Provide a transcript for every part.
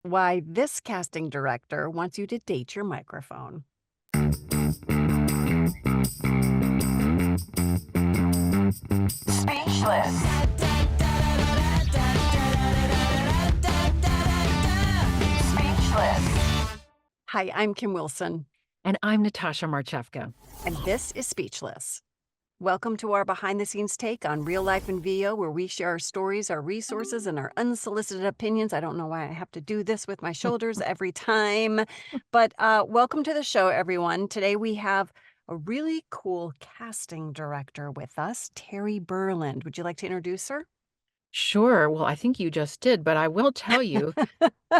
Why this casting director wants you to date your microphone. Speechless. Speechless. Hi, I'm Kim Wilson, And I'm Natasha Marchewka. and this is Speechless. Welcome to our behind-the-scenes take on real life in VO, where we share our stories, our resources, and our unsolicited opinions. I don't know why I have to do this with my shoulders every time, but welcome to the show, everyone. Today we have a really cool casting director with us, Terry Berland. Would you like to introduce her? Sure. Well, I think you just did, but I will tell you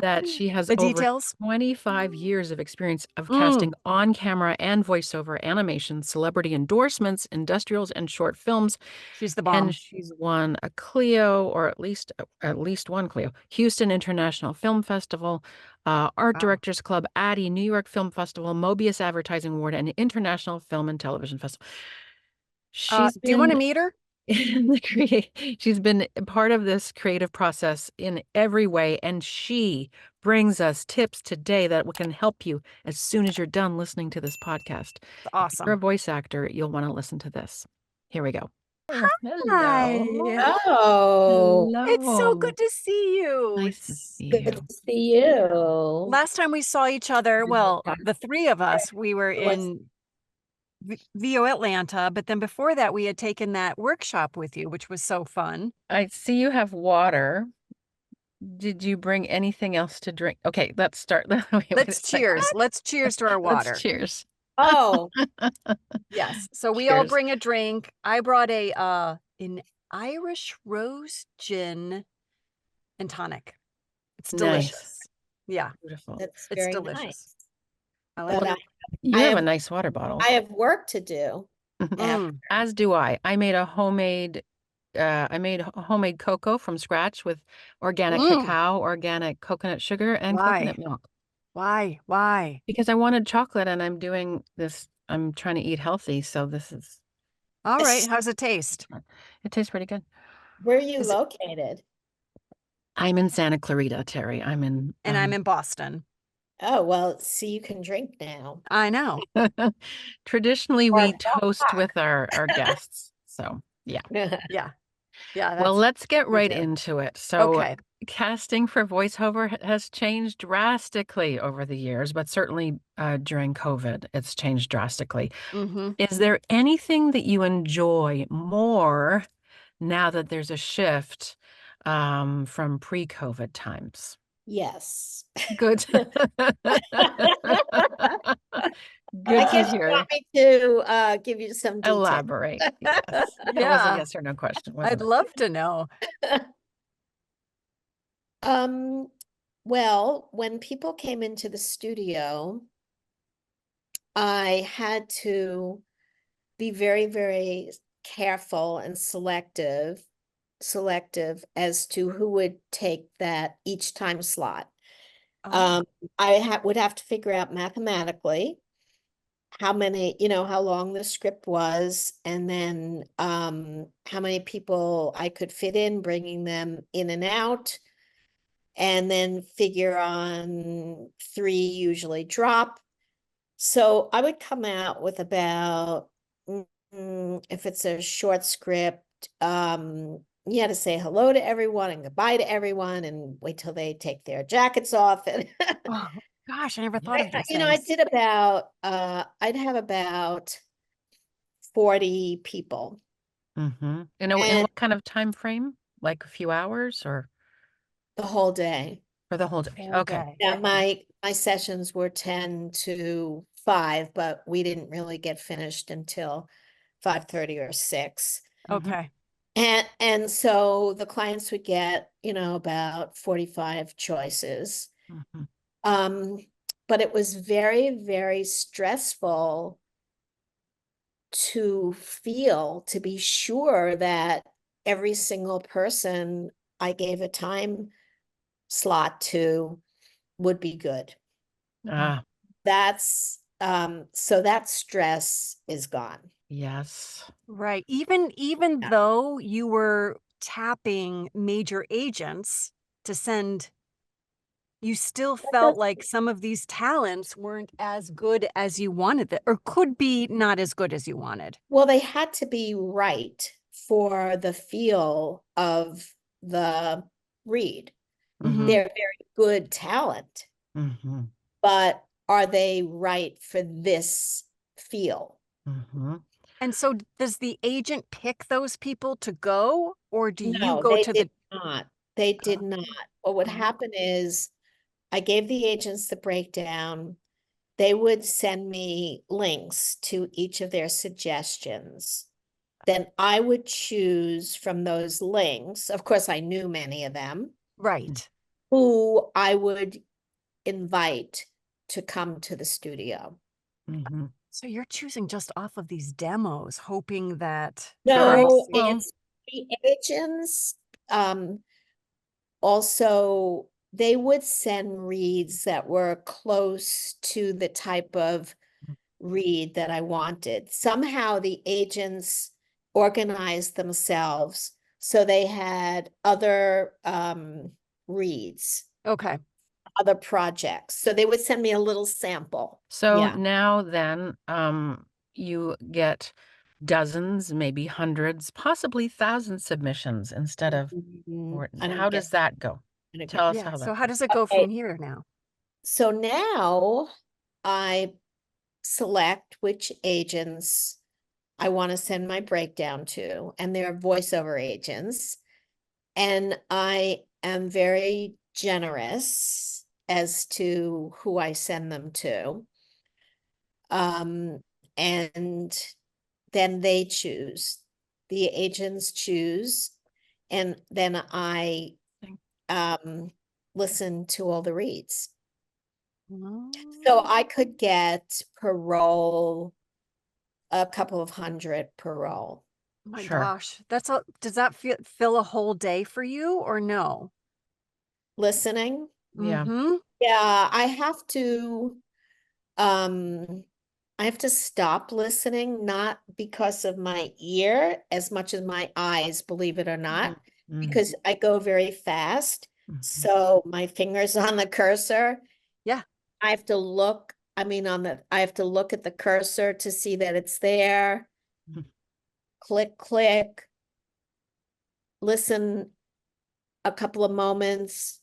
that she has The over details? 25 years of experience of Mm. casting on camera and voiceover animation, celebrity endorsements, industrials, and short films. She's the And bomb. she's won a Clio, or at least one Clio, Houston International Film Festival, Art Wow. Directors Club, Addy, New York Film Festival, Mobius Advertising Award, and International Film and Television Festival. She's Do you want to been meet her? she's been a part of this creative process in every way, and she brings us tips today that can help you as soon as you're done listening to this podcast. It's If you're a awesome. voice actor, you'll want to listen to this. Here we go. Hi. Hello. Oh, It's so Hello. good to see you. Nice to see good you. to see you. Last time we saw each other, well, the three of us, we were in VO Atlanta, but then before that, we had taken that workshop with you, which was so fun. I see you have water. Did you bring anything else to drink? Okay, let's start. Wait a Let's second. cheers. Let's cheers to our water. Let's cheers. Oh, Yes. So we all Cheers. bring a drink. I brought an Irish rose gin and tonic. It's Nice. delicious. Yeah, Beautiful. that's it's very delicious. nice. I like But it. You I have a have- nice water bottle. I have work to do. Mm. As do I. I made a homemade homemade cocoa from scratch with organic Mm. cacao, organic coconut sugar, and Why? coconut milk. Why? Because I wanted chocolate and I'm doing this, I'm trying to eat healthy, so this is All right. How's it taste? it tastes pretty good. Where are you Is it- located? I'm in Santa Clarita, Terry. I'm in And I'm in Boston. Oh, well, see, you can drink now. I know. traditionally Or we don't toast talk. with our guests. So yeah. Yeah. Yeah. Well, let's get we right do. into it. So Okay. casting for voiceover has changed drastically over the years, but certainly during COVID, it's changed drastically. Mm-hmm. Is there anything that you enjoy more now that there's a shift from pre-COVID times? Yes. Good. Good I to guess you hear. want me to give you some detail. Elaborate. Yes. That was a Yeah. yes or no question, wasn't I'd it? love to know. Well, when people came into the studio, I had to be very, very careful and selective as to who would take that each time slot. Oh, I would have to figure out mathematically how many, how long the script was, and then how many people I could fit in, bringing them in and out, and then figure on 3 usually drop. So I would come out with about, if it's a short script, you had to say hello to everyone and goodbye to everyone and wait till they take their jackets off. And oh gosh, I never thought of these I things. did about, I'd have about 40 people. Mm-hmm. In And what kind of time frame? Like a few hours or the whole day. for the whole day? Whole Okay. day. Now, my sessions were 10 to 5, but we didn't really get finished until 5:30 or 6. Okay. And so the clients would get, about 45 choices. Mhm. But it was very, very stressful to be sure that every single person I gave a time slot to would be good. Ah, That's so that stress is gone. yes. Right. Even Yeah. though you were tapping major agents to send you still felt like some of these talents weren't as good as you wanted it, or could be not as good as you wanted. Well, they had to be right for the feel of the read. Mhm. They're very good talent, Mm-hmm. but are they right for this feel? Mm-hmm. And so does the agent pick those people to go, or do you No, go they to did the not. They did not. What would Oh. happen is I gave the agents the breakdown. They would send me links to each of their suggestions. Then I would choose from those links. Of course, I knew many of them, right? who I would invite to come to the studio. Mm-hmm. So you're choosing just off of these demos, hoping that Sure. No, Well, it's the agents. Also, they would send reads that were close to the type of read that I wanted. Somehow the agents organized themselves so they had other reads, okay. other projects. So they would send me a little sample. so Yeah. now then, you get dozens, maybe hundreds, possibly thousands submissions instead of, or I how don't get, does that go? I don't Tell get. us Yeah. how So that how goes. does it go Okay, from here now? so now I select which agents I want to send my breakdown to, and they're voiceover agents. And I am very generous as to who I send them to. And then they choose, the agents choose, and then I listen to all the reads. So I could get per roll a couple of hundred per roll. My Sure. gosh, that's a does that fill a whole day for you or no? Listening. Yeah. Mm-hmm. Yeah, um I have to stop listening, not because of my ear as much as my eyes, believe it or not, Mm-hmm. because I go very fast. Mm-hmm. So my fingers on the cursor, Yeah. I have to look, I have to look at the cursor to see that it's there. Mhm. Click, click, listen a couple of moments,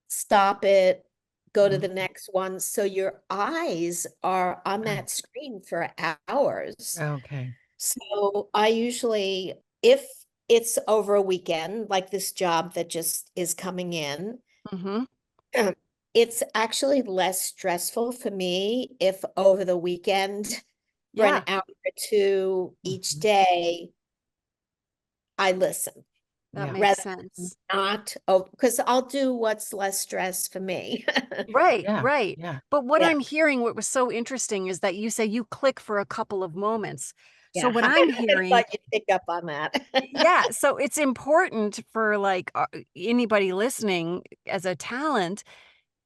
stop it, go to the next one. So your eyes are on that screen for hours. Okay. So I usually, if it's over a weekend, like this job that just is coming in, Mm-hmm. it's actually less stressful for me if over the weekend for an Yeah. hour or two each Mhm. day, I listen That Yeah. makes rather than sense. not, oh, because I'll do what's less stress for me. Right, Yeah. right. Yeah. But what Yeah, I'm hearing, what was so interesting is that you say you click for a couple of moments. So yeah. what I I'm hearing, thought you'd pick up on that. yeah, so it's important for like anybody listening as a talent,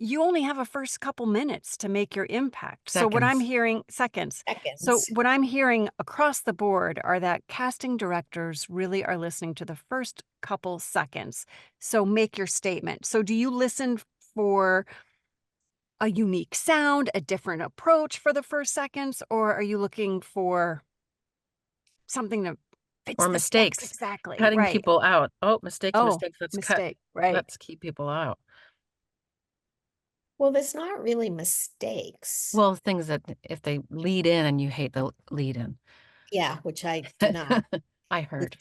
you only have a first couple minutes to make your impact. So what I'm Seconds. hearing, seconds. So Seconds. what I'm hearing across the board are that casting directors really are listening to the first couple seconds. So make your statement. So do you listen for a unique sound, a different approach for the first seconds, or are you looking for something that fits Or the specs mistakes. exactly? Cutting Right. people out. Oh, mistakes, Oh, mistakes. Let's cut. mistake. Right. Let's keep people out. Well, there's not really mistakes. Well, things that if they lead in and you hate the lead in. Yeah, which I do not. I heard.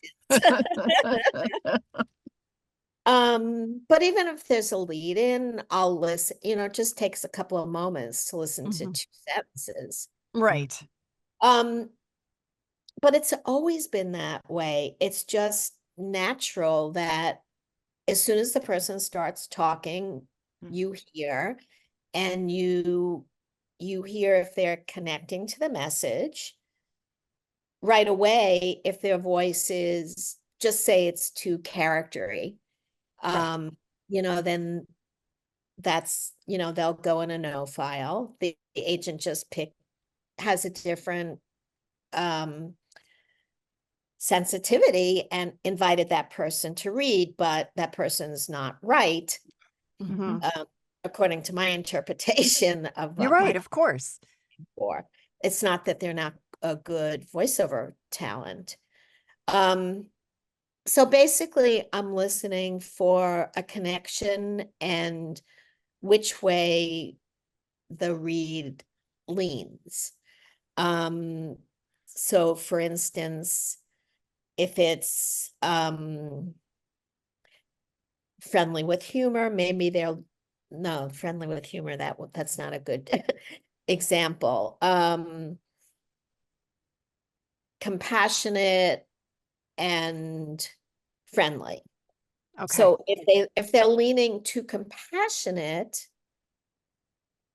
But even if there's a lead in, I'll listen, it just takes a couple of moments to listen to Mhm. 2 sentences. Right. Um, but it's always been that way. It's just natural that as soon as the person starts talking, you hear, and you hear if they're connecting to the message right away. If their voice is, just say it's too charactery, Right. then that's, they'll go in a no file. The agent just has a different sensitivity and invited that person to read, but that person's not right. Mhm. according to my interpretation of You're what right, my of course. for. It's not that they're not a good voiceover talent. So basically, I'm listening for a connection and which way the read leans. So for instance, if it's friendly with humor, maybe they'll no, friendly with humor, that's not a good example. Compassionate and friendly. Okay. So if they're leaning too compassionate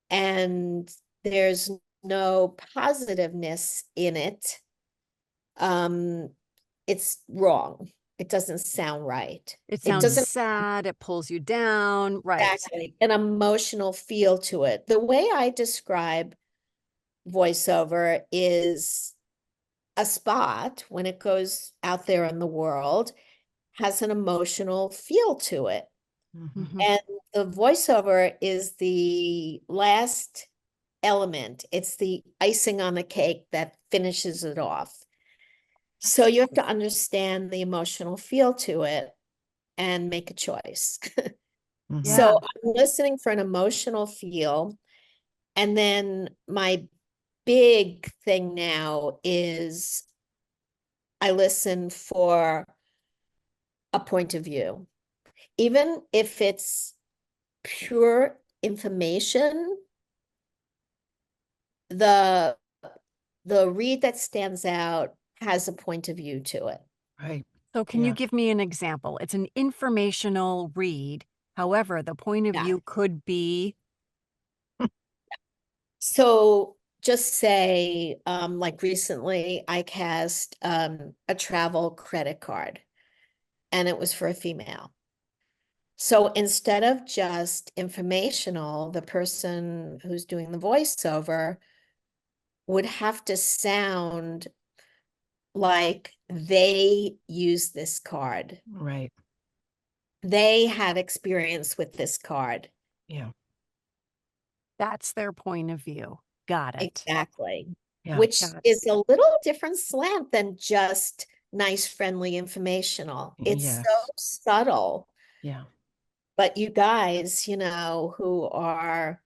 and there's no positiveness in it, it's wrong. It doesn't sound right. It It sounds doesn't sad, it pulls you down, right. exactly an emotional feel to it. The way I describe voiceover is a spot when it goes out there in the world has an emotional feel to it. Mhm. And the voiceover is the last element. It's the icing on the cake that finishes it off. So you have to understand the emotional feel to it and make a choice. Mhm. Yeah. So I'm listening for an emotional feel. And then my big thing now is I listen for a point of view. Even if it's pure information, the read that stands out has a point of view to it. Right. So can you Yeah. give me an example? It's an informational read. However, the point of Yeah. view could be So just say, like recently I cast a travel credit card and it was for a female. So instead of just informational, the person who's doing the voiceover would have to sound like they use this card. Right. They had experience with this card. Yeah. that's their point of view. Got it. Exactly. Yeah. Which Got it. is a little different slant than just nice, friendly, informational. It's so Yes. subtle. Yeah. But you guys, who are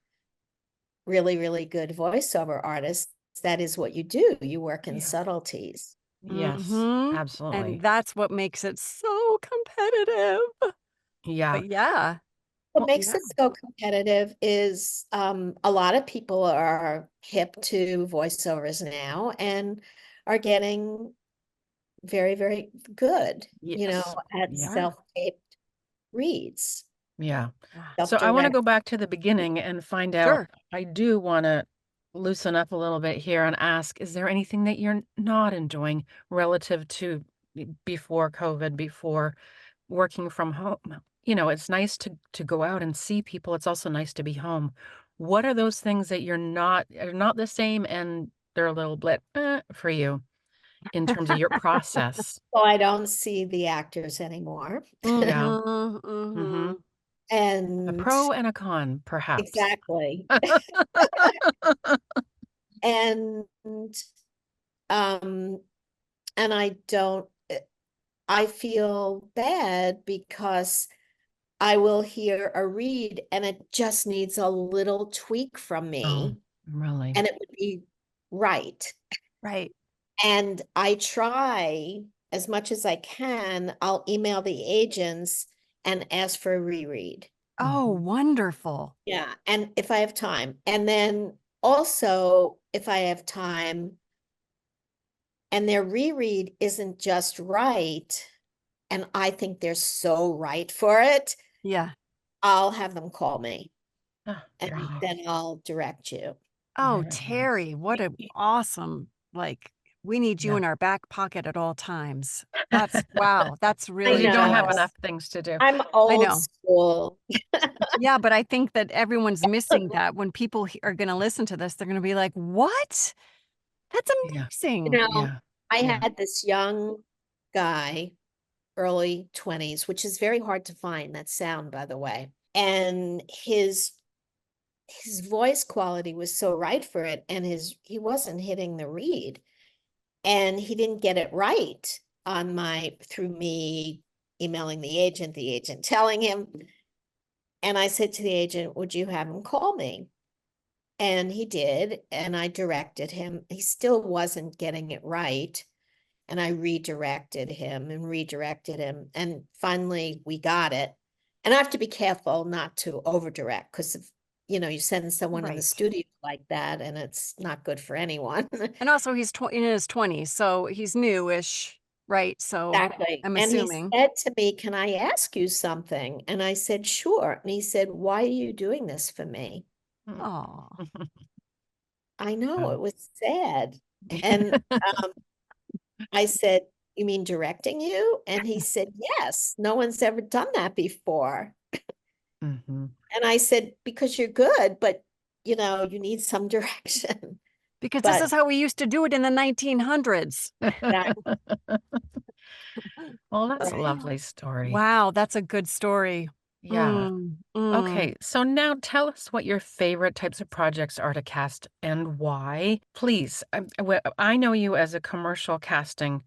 really, really good voiceover artists, that is what you do. You work in Yeah. subtleties. Yes. Mhm. Absolutely. And that's what makes it so competitive. Yeah. But yeah. What Well, makes Yeah. it so competitive is a lot of people are hip to voiceovers now and are getting very, very good, yes. at Yeah. self-taped reads. Yeah. Yeah. So I want to Self-direct. go back to the beginning and find out. Sure. I do want to loosen up a little bit here and ask, is there anything that you're not enjoying relative to before COVID, before working from home? It's nice to go out and see people. It's also nice to be home. What are those things that are not the same and they're a little bit for you in terms of your process? So I don't see the actors anymore. Yeah. Mhm. Mm-hmm. Mhm. A And pro and a con, perhaps. exactly. And um and I feel bad because I will hear a read and it just needs a little tweak from Oh, me really? and it would be right. Right. And I try as much as I can, I'll email the agents and ask for a reread. Oh, Mhm. wonderful. Yeah. And if I have time. And then also, if I have time and their reread isn't just right, and I think they're so right for it, Yeah. I'll have them call me Ah, and very nice. then I'll direct you. Oh, Very nice. Terry, what a awesome, we need you Yeah. in our back pocket at all times. That's wow, that's I Well, really you don't have know. generous. enough things to do. I'm I old know. school. Yeah, but I think that everyone's missing that. When people are gonna listen to this, they're gonna be like, "What? That's Yeah. You amazing." know, Yeah. I Yeah. had this young guy, early 20s, which is very hard to find that sound, by the way. And his his voice quality was so right for it, and he wasn't hitting the read, and he didn't get it right through me emailing the agent telling him. And I said to the agent, would you have him call me? And he did, and I directed him. He still wasn't getting it right. And I redirected him, and finally we got it. And I have to be careful not to over direct, because if you send someone in the Right. studio like that, and it's not good for anyone. And also he's in his 20s, so he's newish, right? So Exactly. I'm And he assuming. said to me, can I ask you something? And I said, sure. And he said, why are you doing this for me? Oh, I know, Oh. it was sad. And I said, you mean directing you? And he said, yes, no one's ever done that before. Mhm. And I said, because you're good, but you need some direction. because this But is how we used to do it in the 1900s. that, Well, that's a Right. lovely story. Wow, that's a good story. Yeah. Mm. Okay, so now tell us what your favorite types of projects are to cast and why. Please, I know you as a commercial casting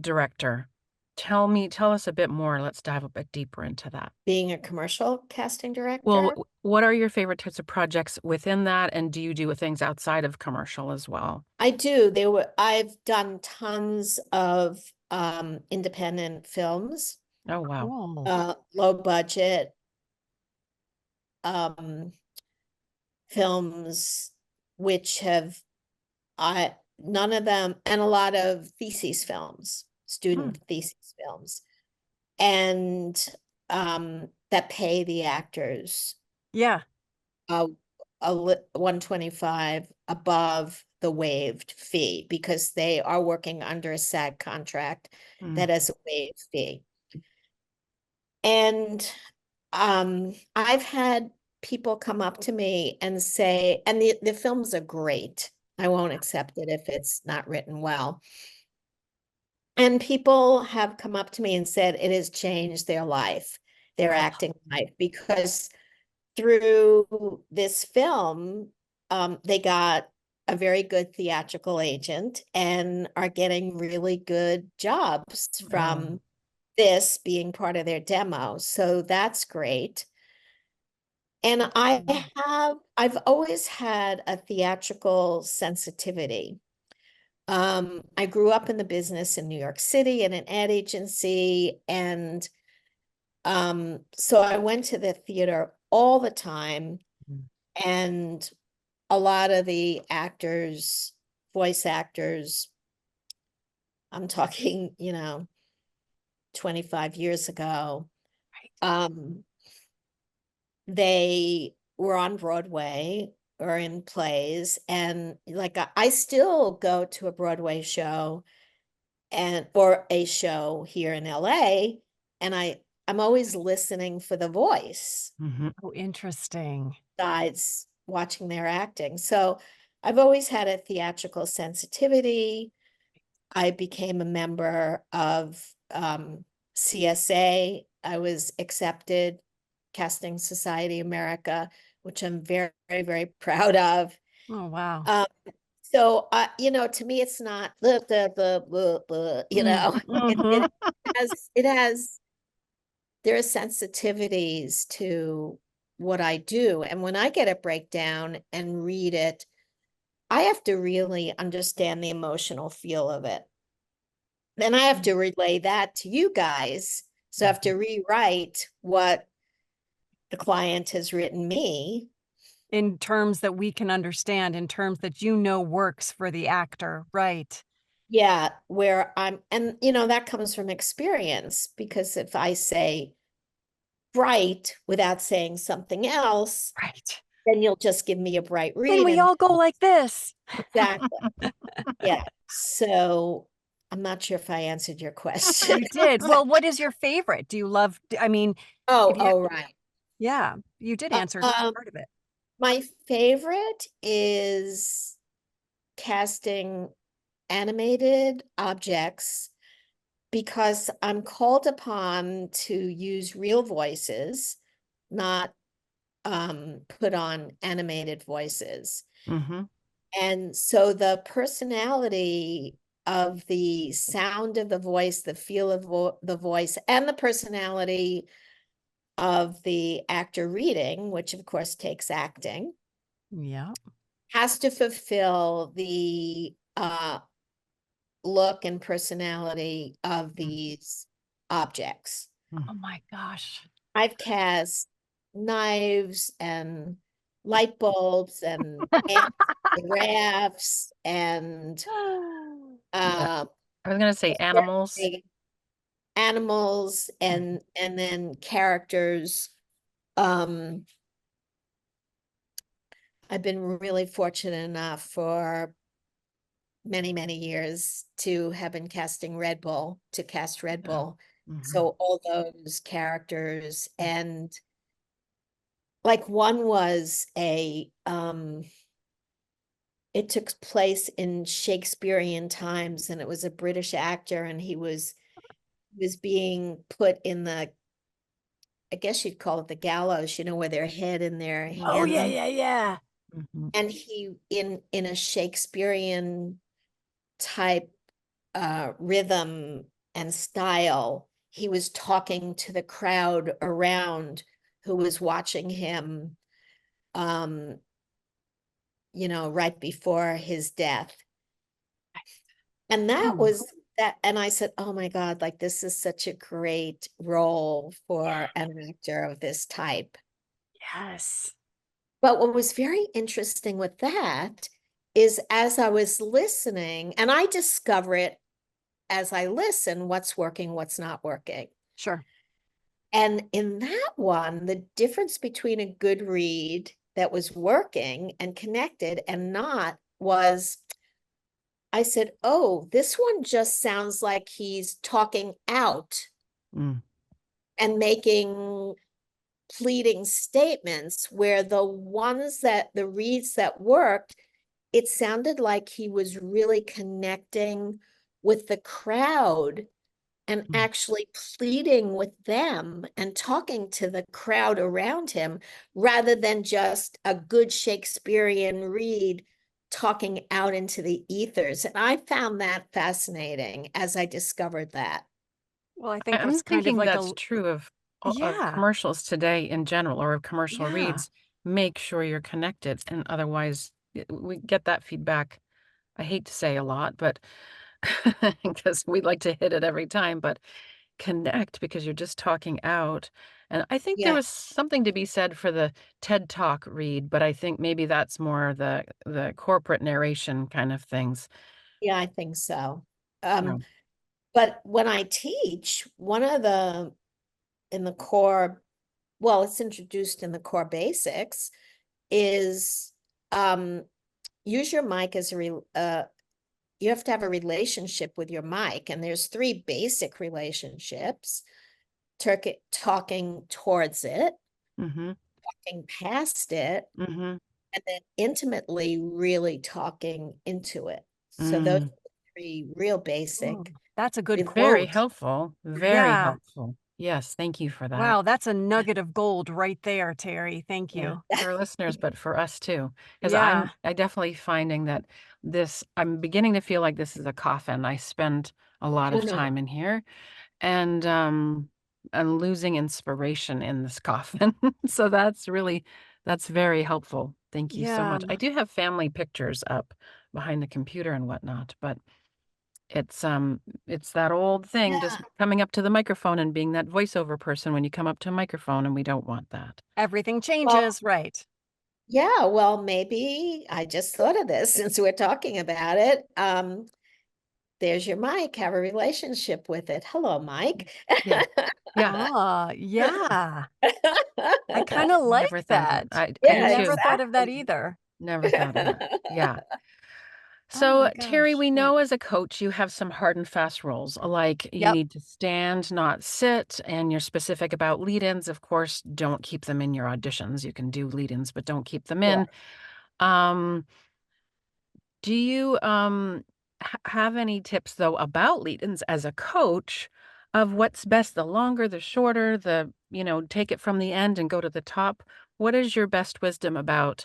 director. Tell us a bit more. Let's dive a bit deeper into that. being a commercial casting director, Well, what are your favorite types of projects within that, and do you do things outside of commercial as well? I do. I've done tons of independent films, Oh, wow. Cool. low budget um films, which have I none of them, and a lot of thesis films, Hmm. student thesis films, and that pay the actors Yeah. uh, 125 above the waived fee, because they are working under a SAG contract Mm. that has a waived fee. And I've had people come up to me and say, and the films are great. I won't accept it if it's not written well. And people have come up to me and said it has changed their life, their Oh, acting life, because through this film, they got a very good theatrical agent and are getting really good jobs Oh. from this being part of their demo. So that's great. And I've always had a theatrical sensitivity. I grew up in the business in New York City in an ad agency, and so I went to the theater all the time, Mm. and a lot of the voice actors, I'm talking, 25 years ago, um, they were on Broadway or in plays, and like I still go to a Broadway show or a show here in LA, and I'm always listening for the voice Mhm. oh, interesting. besides watching their acting. So I've always had a theatrical sensitivity. I became a member of CSA. I was accepted, Casting Society America, which I'm very, very, very proud of. Oh, wow. So, to me, it's not the, Mm-hmm. there are sensitivities to what I do. And when I get a breakdown and read it, I have to really understand the emotional feel of it. Then I have to relay that to you guys. So I have to rewrite what the client has written me. In terms that we can understand, in terms that works for the actor, right? Yeah, and that comes from experience, because if I say bright without saying something else, Right. then you'll just give me a bright Then read. we And all go like this. exactly. Yeah. So I'm not sure if I answered your question. You did. Well, what is your favorite? Do you love, I mean, Oh, if you, oh, right. yeah, you did Uh, answer um, part of it. my favorite is casting animated objects, because I'm called upon to use real voices, not put on animated voices. Mm-hmm. And so the personality of the sound of the voice, the feel of the voice, and the personality of the actor reading, which of course takes acting, Yeah. has to fulfill the look and personality of these objects. Oh my gosh. I've cast knives and light bulbs and giraffes and Yeah. uh, I was gonna say animals. animals and then characters. Um, I've been really fortunate enough for many years to have been casting Red Bull, to cast Red Bull. Mhm. So all those characters, and like one was it took place in Shakespearean times, and it was a British actor, and he was being put in the, I guess you'd call it the gallows, where their head and their Oh hands. yeah. Mhm. And he in a Shakespearean type rhythm and style, he was talking to the crowd around who was watching him, right before his death. And that was that. And I said, oh my God, like this is such a great role for an actor of this type. Yes. But what was very interesting with that is as I was listening, and I discover it as I listen, what's working, what's not working. Sure. And in that one, the difference between a good read that was working and connected and not was, I said, oh, this one just sounds like he's talking out Mm. and making pleading statements, where the reads that worked, it sounded like he was really connecting with the crowd and actually pleading with them and talking to the crowd around him, rather than just a good Shakespearean read talking out into the ethers. And I found that fascinating as I discovered that. Well, I think I'm that's kind of thinking like that's true of yeah. commercials today in general, or of commercial Yeah. reads. Make sure you're connected, and otherwise we get that feedback. I hate to say a lot, but because we like to hit it every time, but connect because you're just talking out. And I think there Yeah, was something to be said for the TED Talk read, but I think maybe that's more the corporate narration kind of things. yeah, I think so. Yeah. But when I teach, one of in the core, well, it's introduced in the core basics, is use your mic as you have to have a relationship with your mic, and there's three basic relationships: talking towards it, Mm-hmm. talking past it, Mm-hmm. and then intimately really talking into it. So those are Mm. the three real Oh, basic. that's a good Very quote. helpful. Very Yeah. helpful. Yes, thank you for that. Wow, that's a nugget of gold right there, Terry. Thank Yeah, you. for our listeners, but for us too, because Yeah. I definitely finding that I'm beginning to feel like this is a coffin. I spend a lot Oh, of no. time in here, and I'm losing inspiration in this coffin. So that's very helpful. Thank you so Yeah. much. I do have family pictures up behind the computer and whatnot, but it's that old thing, just Yeah. coming up to the microphone and being that voiceover person when you come up to a microphone, and we don't want that. Everything Well, changes, right? yeah, well, maybe I just thought of this since we're talking about it. There's your mic. Have a relationship with it. Hello, Mike. Yeah. Yeah. Yeah. I kind of Never like thought of it. that. I I do Yeah, never too. thought of that exactly. either. Never thought of that. Yeah. Oh my So, Terry, gosh. we Right. know as a coach you have some hard and fast rules, like you Yep. need to stand, not sit, and you're specific about lead-ins. Of course, don't keep them in your auditions. You can do lead-ins, but don't keep them Sure. in. Um, do you have any tips though about lead-ins as a coach of what's best, the longer, the shorter, take it from the end and go to the top? what is your best wisdom about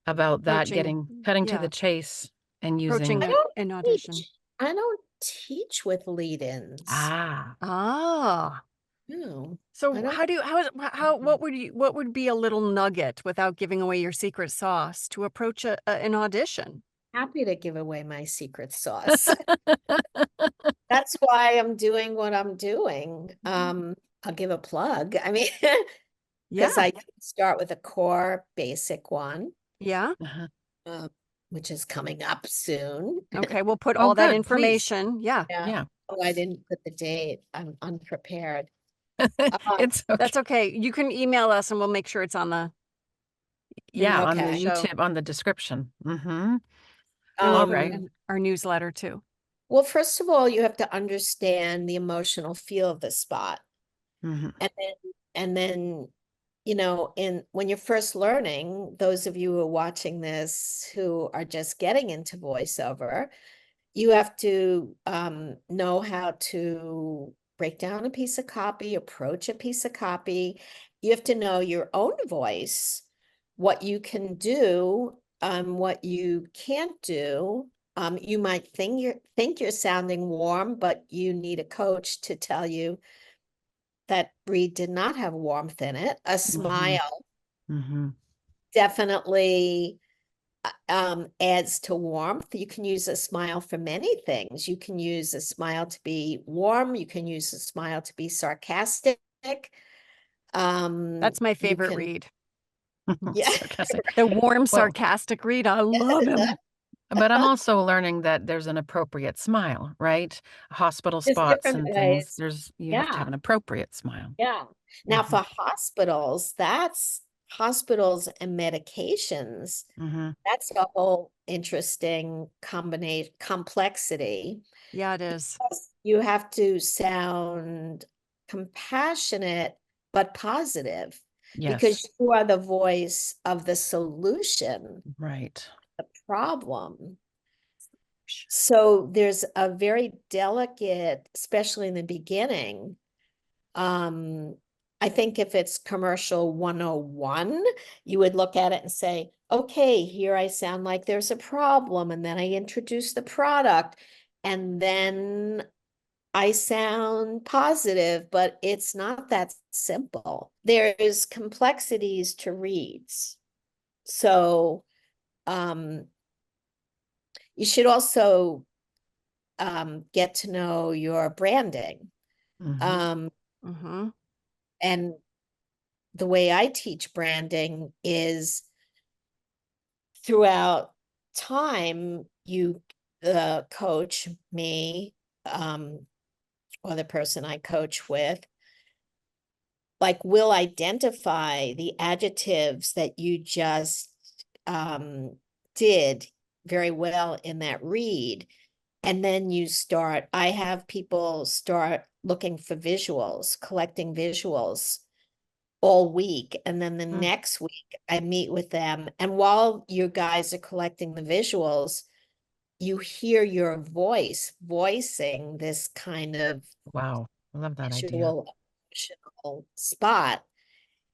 that, cutting to yeah, the chase and approaching using? I don't an audition. I don't teach with lead-ins. Ah, Ah. No, I So don't. what would be a little nugget without giving away your secret sauce to approach an audition? Happy to give away my secret sauce. That's why I'm doing what I'm doing. I'll give a plug. I mean, Yeah, because I can start with a core basic one, yeah. uh-huh. uh, which is coming up soon. Okay, we'll put Oh, all that good, please. information. Yeah, Yeah. Yeah. Oh, I didn't put the date. I'm unprepared. It's okay. that's okay. You can email us and we'll make sure it's on the Yeah, on the Okay. show. YouTube, on the description. Mm-hmm. And All we'll right. and our newsletter too. Well, first of all, you have to understand the emotional feel of the spot. Mm-hmm. And then, when you're first learning, those of you who are watching this who are just getting into voiceover, you have to know how to break down a piece of copy, approach a piece of copy. You have to know your own voice, what you can do, what you can't do. You might think you're sounding warm, but you need a coach to tell you that read did not have warmth in it. A smile Mm-hmm. definitely adds to warmth. You can use a smile for many things. You can use a smile to be warm. You can use a smile to be sarcastic. That's my You favorite can, read. yeah. Sarcastic. The warm, Well, sarcastic read. I love him. but I'm also learning that there's an appropriate smile, right? Hospital There's spots different and things. ways. You have to have Yeah. an appropriate smile. Yeah. Now Mhm. for hospitals, that's hospitals and medications. Mm-hmm. That's a whole interesting combination complexity. Yeah, it is. You have to sound compassionate but positive Yes. because you are the voice of the solution, Right. the problem. So there's a very delicate, especially in the beginning. I think if it's commercial 101, you would look at it and say, okay, here I sound like there's a problem. And then I introduce the product. And then I sound positive, but it's not that simple. There's complexities to reads. So you should also get to know your branding. Mm-hmm. Mm-hmm. And the way I teach branding is throughout time, you coach me, or the person I coach with, like will identify the adjectives that you just did very well in that read. And then I have people start looking for visuals, collecting visuals all week. And then the next week I meet with them. And while you guys are collecting the visuals, you hear your voice voicing this kind of Wow. I love that idea. visual emotional spot.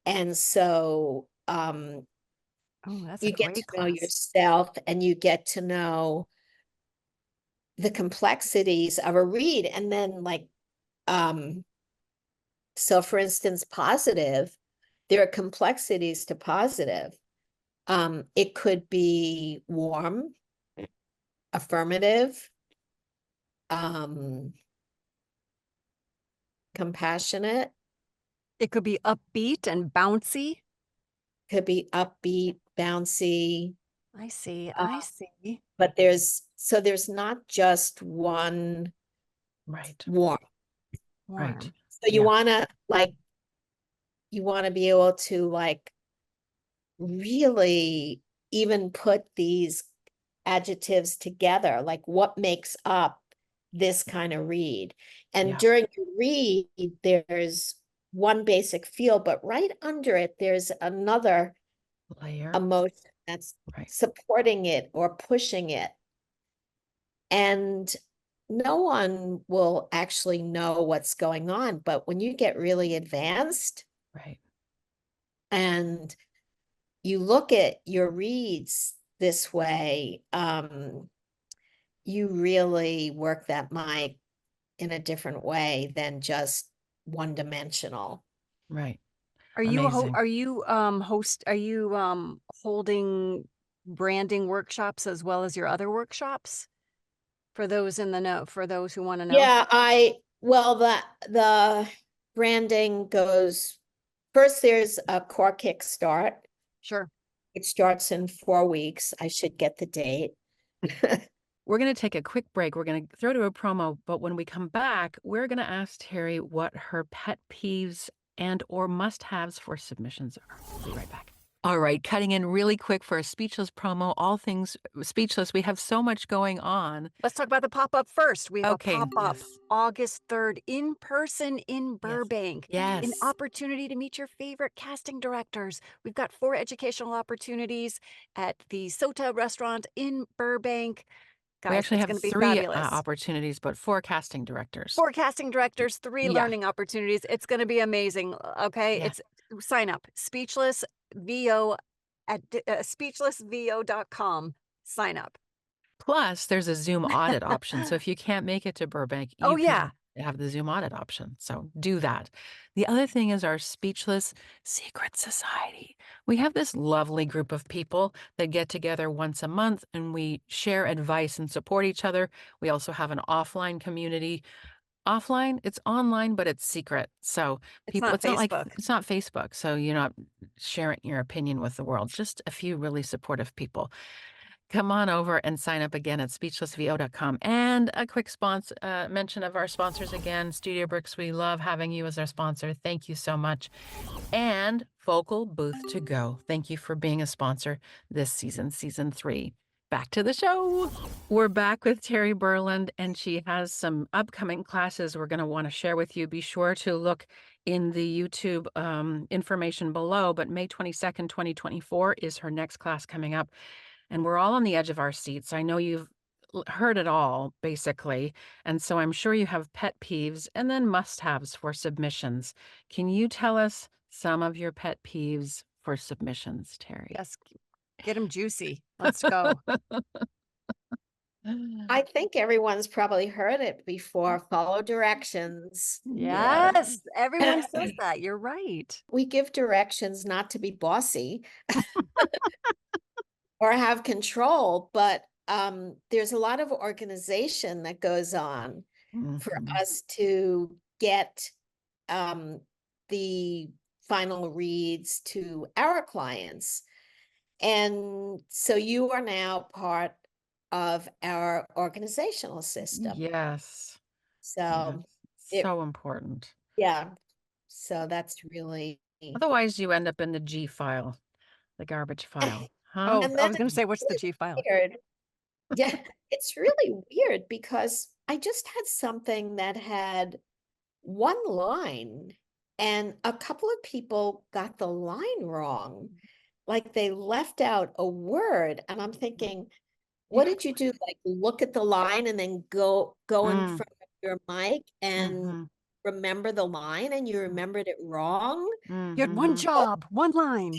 And so Oh, that's a you get to great know class. yourself and you get to know the complexities of a read. And then so for instance, positive, there are complexities to positive. It could be warm, affirmative, compassionate, It could be upbeat and bouncy. could be upbeat, bouncy. I see. Uh, I see. but there's not just one Right. warm. Right. Warm. So you want to be able to really even put these adjectives together, like what makes up this kind of read. And Yeah. during your read, there's one basic feel, but right under it, there's another Layer. emotion that's Right. supporting it or pushing it. And no one will actually know what's going on. But when you get really advanced Right. and you look at your reads this way, you really work that mic in a different way than just one-dimensional. Right. Are you Amazing. holding branding workshops as well as your other workshops? For those in the know, for those who want to know? Yeah, well, the branding goes, first there's a core kickstart. Sure. It starts in 4 weeks. I should get the date. We're going to take a quick break. We're going to throw to a promo, but when we come back, we're going to ask Terry what her pet peeves and or must-haves for submissions are. We'll be right back. All right, cutting in really quick for a Speechless promo, all things Speechless. We have so much going on. Let's talk about the pop-up first. We have Okay, a pop-up yes. August 3rd in person in Burbank. An Yes. opportunity to meet your favorite casting directors. We've got 4 educational opportunities at the Sota restaurant in Burbank. We Guys, actually it's have going to be 3 fabulous. opportunities, but 4 casting directors. 4 casting directors, 3 Yeah. learning opportunities. It's going to be amazing. Okay, Yeah. it's sign up. Speechless VO at speechlessvo.com. Sign up. Plus, there's a Zoom audit option. So if you can't make it to Burbank, Oh, you yeah. can have the Zoom audit option. So do that. The other thing is our Speechless Secret Society. We have this lovely group of people that get together once a month and we share advice and support each other. We also have an offline community. Offline, it's online, but it's secret. So It's people, not it's not like Facebook. it's not Facebook. So you're not sharing your opinion with the world. Just a few really supportive people. Come on over and sign up again at speechlessvo.com. And a quick mention of our sponsors again, StudioBricks. We love having you as our sponsor. Thank you so much. And Focal Booth to Go. Thank you for being a sponsor this season, season 3. Back to the show. We're back with Terry Berland, and she has some upcoming classes we're going to want to share with you. Be sure to look in the YouTube information below. But May 22nd, 2024 is her next class coming up. And we're all on the edge of our seats. I know you've heard it all, basically. And so I'm sure you have pet peeves and then must-haves for submissions. Can you tell us some of your pet peeves for submissions, Terry? Yes, get them juicy. Let's go. I think everyone's probably heard it before. Follow directions. Yes, everyone says that. You're right. We give directions not to be bossy or have control, but there's a lot of organization that goes on for Mhm. us to get the final reads to our clients. And so you are now part of our organizational system. Yes. So Yes. So important. yeah, so that's really, Otherwise, you end up in the G file, the garbage file. Huh? Oh, and I then was going to it's say, what's the really G file? weird. Yeah, it's really weird because I just had something that had one line and a couple of people got the line wrong. Like they left out a word, and I'm thinking, what did you do? Like look at the line and then go in Mm. front of your mic and Mhm. remember the line, and you remembered it wrong? You had one Mhm. job, one line.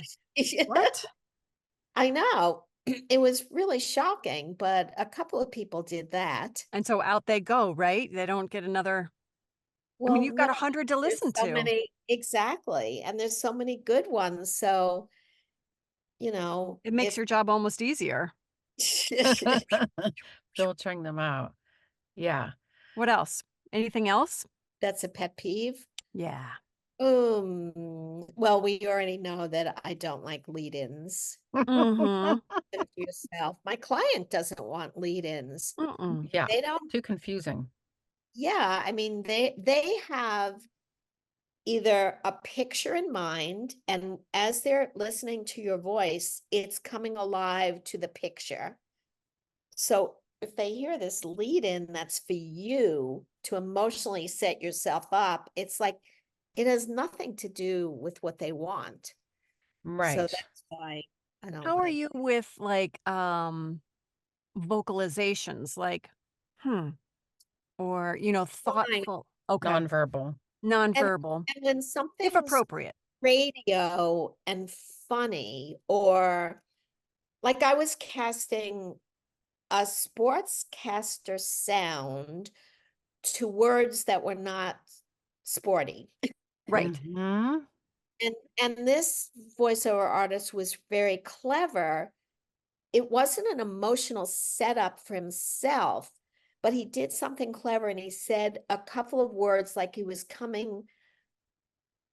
What? I know. It was really shocking, but a couple of people did that. And so out they go, right? They don't get another. I mean, Well, you've no, got 100 to there's listen so to. many, exactly. And there's so many good ones. So, you know, It makes if your job almost easier. Filtering them out. Yeah. What else? Anything else? that's a pet peeve. Yeah. Well, we already know that I don't like lead-ins. Mm-hmm. Finish yourself. My client doesn't want lead-ins. Mm-mm. Yeah. They don't, Too confusing. yeah, I mean, they have either a picture in mind, and as they're listening to your voice, it's coming alive to the picture. So if they hear this lead in that's for you to emotionally set yourself up, it's like it has nothing to do with what they want. So Right. that's why I don't How are like you with like vocalizations like or fine. thoughtful, okay, Nonverbal. And nonverbal, and when if something's appropriate. radio and funny, or like I was casting a sportscaster sound to words that were not sporty. Right. Mhm. And this voiceover artist was very clever. It wasn't an emotional setup for himself, but he did something clever, and he said a couple of words like he was coming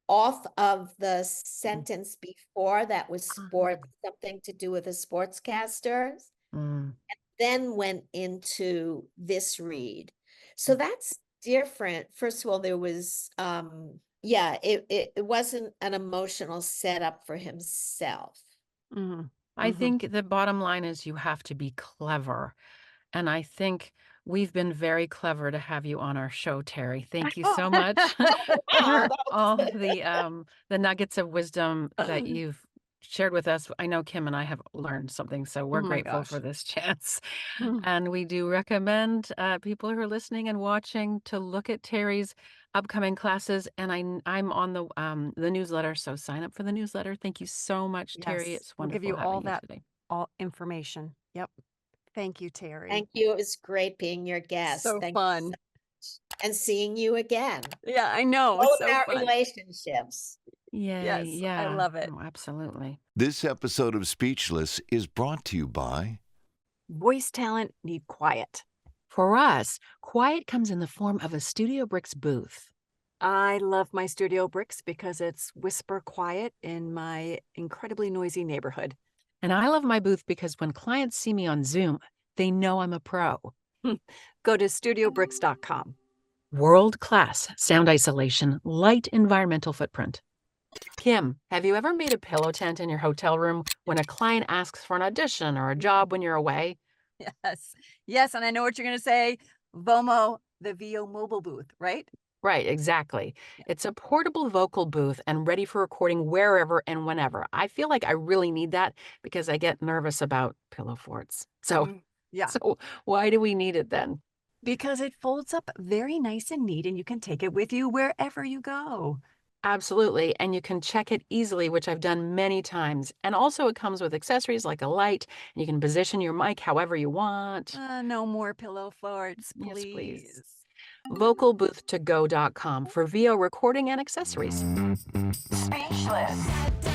off of the sentence before that was sport, something to do with the sportscasters, Mm. then went into this read. So that's different. First of all, there was yeah, it wasn't an emotional setup for himself. Mhm. I Mhm. think the bottom line is you have to be clever. And I think we've been very clever to have you on our show, Terry. Thank you so much Wow, for that all was the nuggets of wisdom that you've shared with us. I know Kim and I have learned something, so we're Oh my grateful for gosh. this chance. Mm. And we do recommend people who are listening and watching to look at Terry's upcoming classes. And I'm on the newsletter, so sign up for the newsletter. Thank you so much, Terry. Yes. It's We'll give wonderful you all having you that today. all information. Yep. Thank you, Terry. Thank you. It was great being your guest. So Thank you so fun. much. And seeing you again. Yeah, I know. All So about fun. relationships. Yay. Yes, I Yeah. love it. Oh, absolutely. This episode of Speechless is brought to you by Voice talent need quiet. For us, quiet comes in the form of a StudioBricks booth. I love my StudioBricks because it's whisper quiet in my incredibly noisy neighborhood. And I love my booth because when clients see me on Zoom, they know I'm a pro. Go to StudioBricks.com. World-class sound isolation, light environmental footprint. Kim, have you ever made a pillow tent in your hotel room when a client asks for an audition or a job when you're away? Yes. Yes, and I know what you're going to say. VOMO, the VO mobile booth, right? Right, exactly. It's a portable vocal booth and ready for recording wherever and whenever. I feel like I really need that because I get nervous about pillow forts. So, Yeah. so why do we need it then? Because it folds up very nice and neat and you can take it with you wherever you go. Absolutely. And you can check it easily, which I've done many times. And also it comes with accessories like a light, and you can position your mic however you want. No more pillow farts, Yes, please. please. Vocalbooth2go.com for VO recording and accessories. Speechless.